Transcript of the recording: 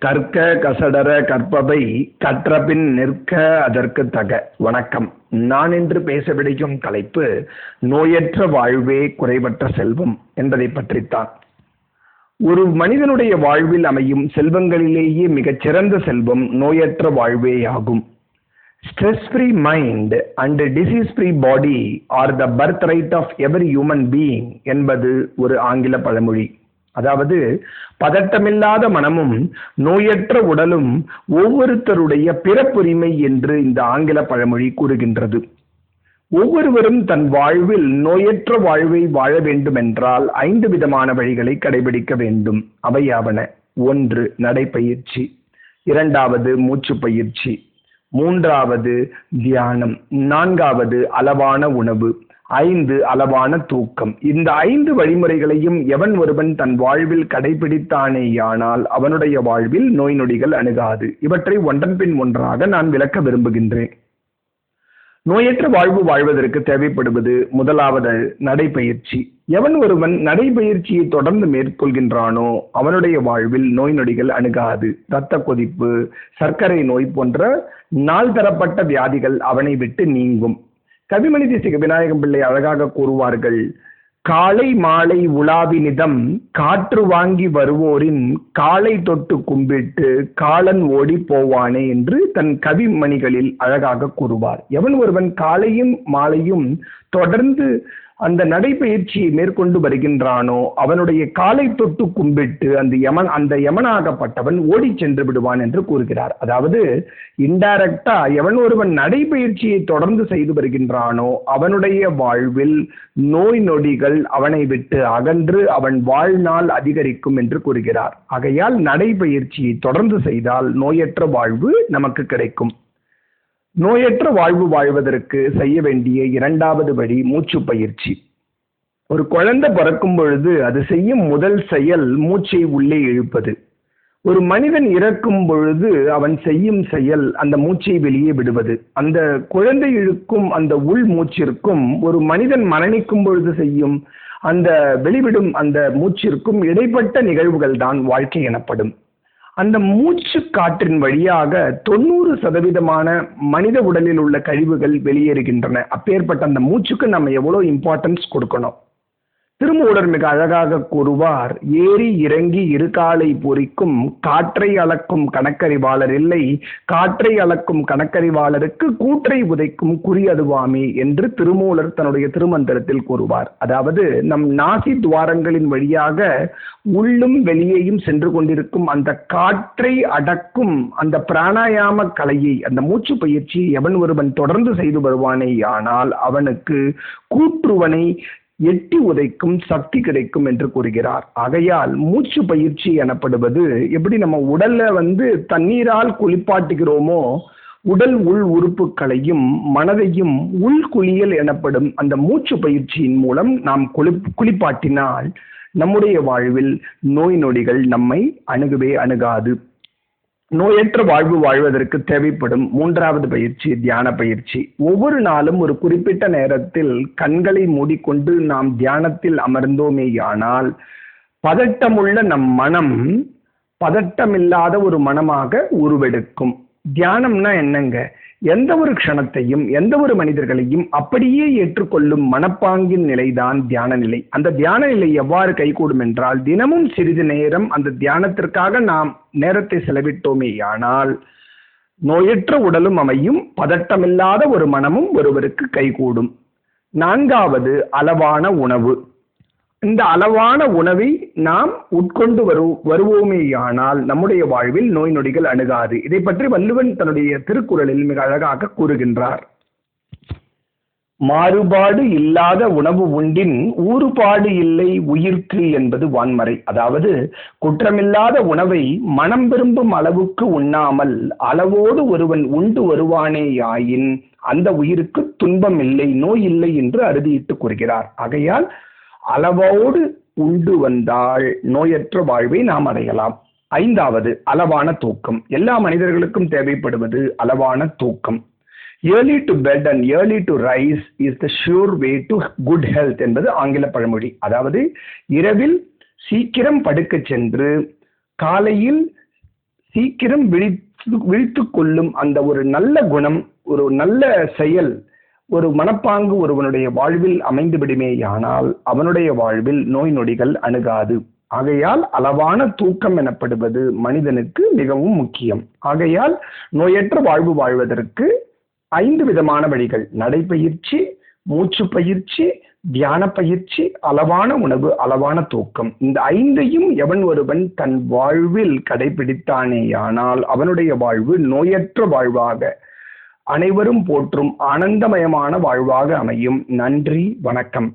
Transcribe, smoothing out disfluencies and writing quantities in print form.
கற்க கசடர கற்பவை கற்றபின் நிற்க அதற்கு தக. வணக்கம். நான் இன்று பேச விடுக்கும் தலைப்பு நோயற்ற வாழ்வே குறைவற்ற செல்வம் என்பதை பற்றித்தான். ஒரு மனிதனுடைய வாழ்வில் அமையும் செல்வங்களிலேயே மிகச்சிறந்த செல்வம் நோயற்ற வாழ்வே ஆகும். Stress free mind and disease free body are the birth right of every human being என்பது ஒரு ஆங்கில பழமொழி. அதாவது பதட்டமில்லாத மனமும் நோயற்ற உடலும் ஒவ்வொருத்தருடைய பிறப்புரிமை என்று இந்த ஆங்கில பழமொழி கூறுகின்றது. ஒவ்வொருவரும் தன் வாழ்வில் நோயற்ற வாழ்வை வாழ வேண்டும் என்றால் 5 விதமான வழிகளை கடைபிடிக்க வேண்டும். அவையாவன: 1. நடைப்பயிற்சி, 2வது மூச்சு பயிற்சி, 3வது தியானம், 4வது அளவான உணவு, 5 அளவான தூக்கம். இந்த 5 வழிமுறைகளையும் எவன் ஒருவன் தன் வாழ்வில் கடைபிடித்தானேயானால் அவனுடைய வாழ்வில் நோய் நொடிகள் அணுகாது. இவற்றை ஒன்றன் பின் ஒன்றாக நான் விளக்க விரும்புகின்றேன். நோயற்ற வாழ்வு வாழ்வதற்கு தேவைப்படுவது 1வது நடைப்பயிற்சி. எவன் ஒருவன் நடைப்பயிற்சியை தொடர்ந்து மேற்கொள்கின்றானோ அவனுடைய வாழ்வில் நோய் நொடிகள் அணுகாது. இரத்த கொதிப்பு, சர்க்கரை நோய் போன்ற நாள் தரப்பட்ட வியாதிகள் அவனை விட்டு நீங்கும். கவிமணி தேசிக விநாயகம் பிள்ளை அழகாக கூறுவார்கள்: காலை மாலை உலாவினிதம் காற்று வாங்கி வருவோரின் காலை தொட்டு கும்பிட்டு காலன் ஓடி போவானே என்று தன் கவிமணிகளில் அழகாக கூறுவார். எவன் ஒருவன் காலையும் மாலையும் தொடர்ந்து அந்த நடைப்பயிற்சியை மேற்கொண்டு வருகின்றானோ அவனுடைய காலை தொட்டு கும்பிட்டு அந்த யமனாகப்பட்டவன் ஓடி சென்று விடுவான் என்று கூறுகிறார். அதாவது இன்டைரக்டா எவன் ஒருவன் நடைப்பயிற்சியை தொடர்ந்து செய்து வருகின்றானோ அவனுடைய வாழ்வில் நோய் நொடிகள் அவனை விட்டு அகன்று அவன் வாழ்நாள் அதிகரிக்கும் என்று கூறுகிறார். ஆகையால் நடைப்பயிற்சியை தொடர்ந்து செய்தால் நோயற்ற வாழ்வு நமக்கு கிடைக்கும். நோயற்ற வாழ்வு வாழ்வதற்கு செய்ய வேண்டிய 2வது வழி மூச்சு பயிற்சி. ஒரு குழந்தை பிறக்கும் பொழுது அது செய்யும் முதல் செயல் மூச்சை உள்ளே இழுப்பது. ஒரு மனிதன் இறக்கும் பொழுது அவன் செய்யும் செயல் அந்த மூச்சை வெளியே விடுவது. அந்த குழந்தை இழுக்கும் அந்த உள் மூச்சிற்கும் ஒரு மனிதன் மரணிக்கும் பொழுது செய்யும் அந்த வெளிவிடும் அந்த மூச்சிற்கும் இடைப்பட்ட நிகழ்வுகள் தான் வாழ்க்கை எனப்படும். அந்த மூச்சு காற்றின் வழியாக 90% மனித உடலில் உள்ள கழிவுகள் வெளியேறுகின்றன. அப்பேற்பட்ட அந்த மூச்சுக்கு நம்ம எவ்வளவு இம்பார்ட்டன்ஸ் கொடுக்கணும். திருமூலர் மிக அழகாக கூறுவார்: ஏறி இறங்கி இருகாலை பொறிக்கும் காற்றை அளக்கும் கணக்கறிவாளர் இல்லை, காற்றை அளக்கும் கணக்கறிவாளருக்கு கூற்றை உதைக்கும் குறி அதுவாமே என்று திருமூலர் தன்னுடைய திருமந்திரத்தில் கூறுவார். அதாவது நம் நாசி துவாரங்களின் வழியாக உள்ளும் வெளியேயும் சென்று கொண்டிருக்கும் அந்த காற்றை அடக்கும் அந்த பிராணாயாம கலையை, அந்த மூச்சு பயிற்சியை எவன் ஒருவன் தொடர்ந்து செய்து வருவானே ஆனால் அவனுக்கு கூற்றுவனை எட்டி உதைக்கும் சக்தி கிடைக்கும் என்று கூறுகிறார். ஆகையால் மூச்சு பயிற்சி எனப்படுவது எப்படி நம்ம உடல்ல தண்ணீரால் குளிப்பாட்டுகிறோமோ உடல் உள் உறுப்புகளையும் மனதையும் உள்குளியல் எனப்படும் அந்த மூச்சு பயிற்சியின் மூலம் நாம் குளிப்பாட்டினால் நம்முடைய வாழ்வில் நோய் நொடிகள் நம்மை அணுகவே அணுகாது. நோயற்ற வாழ்வு வாழ்வதற்கு தேவைப்படும் 3வது பயிற்சி தியான பயிற்சி. ஒவ்வொரு நாளும் ஒரு குறிப்பிட்ட நேரத்தில் கண்களை மூடிக்கொண்டு நாம் தியானத்தில் அமர்ந்தோமேயானால் பதட்டமுள்ள நம் மனம் பதட்டமில்லாத ஒரு மனமாக உருவெடுக்கும். தியானம்னா என்னங்க? எந்த ஒரு க்ஷணத்தையும் எந்த ஒரு மனிதர்களையும் அப்படியே ஏற்றுக்கொள்ளும் மனப்பாங்கின் நிலைதான் தியான நிலை. அந்த தியான நிலை எவ்வாறு கைகூடும் என்றால் தினமும் சிறிது நேரம் அந்த தியானத்திற்காக நாம் நேரத்தை செலவிட்டோமேயானால் நோயற்ற உடலும் அமையும், பதட்டமில்லாத ஒரு மனமும் ஒருவருக்கு கைகூடும். 4வது அளவான உணவு. இந்த அளவான உணவை நாம் உட்கொண்டு வருவோமேயானால் நம்முடைய வாழ்வில் நோய் நொடிகள் அணுகாது. இதை பற்றி வள்ளுவன் தன்னுடைய திருக்குறளில் மிக அழகாக கூறுகின்றார்: மாறுபாடு இல்லாத உணவு உண்டின் ஊறுபாடு இல்லை உயிர்க்கு என்பது வான்மறை. அதாவது குற்றமில்லாத உணவை மனம் விரும்பும் அளவுக்கு உண்ணாமல் அளவோடு ஒருவன் உண்டு வருவானேயாயின் அந்த உயிருக்கு துன்பம் இல்லை, நோய் இல்லை என்று அறுதியிட்டு கூறுகிறார். ஆகையால் அளவோடு உண்டு வந்தால் நோயற்ற வாழ்வை நாம் அடையலாம். 5வது அளவான தூக்கம். எல்லா மனிதர்களுக்கும் தேவைப்படுவது அளவான தூக்கம். early to bed and early to rise is the sure way to good health என்பது ஆங்கில பழமொழி. அதாவது இரவில் சீக்கிரம் படுக்க சென்று காலையில் சீக்கிரம் விழித்து கொள்ளும் அந்த ஒரு நல்ல குணம், ஒரு நல்ல செயல், ஒரு மனப்பாங்கு ஒருவனுடைய வாழ்வில் அமைந்து விடுமேயானால் அவனுடைய வாழ்வில் நோய் நொடிகள் அணுகாது. ஆகையால் அளவான தூக்கம் எனப்படுவது மனிதனுக்கு மிகவும் முக்கியம். ஆகையால் நோயற்ற வாழ்வு வாழ்வதற்கு 5 விதமான வழிகள்: நடைப்பயிற்சி, மூச்சு பயிற்சி, தியான பயிற்சி, அளவான உணவு, அளவான தூக்கம். இந்த 5ஐயும் எவன் ஒருவன் தன் வாழ்வில் கடைபிடித்தானேயானால் அவனுடைய வாழ்வு நோயற்ற வாழ்வாக, அனைவரும் போற்றும் ஆனந்தமயமான வாழ்வாக அமையும். நன்றி, வணக்கம்.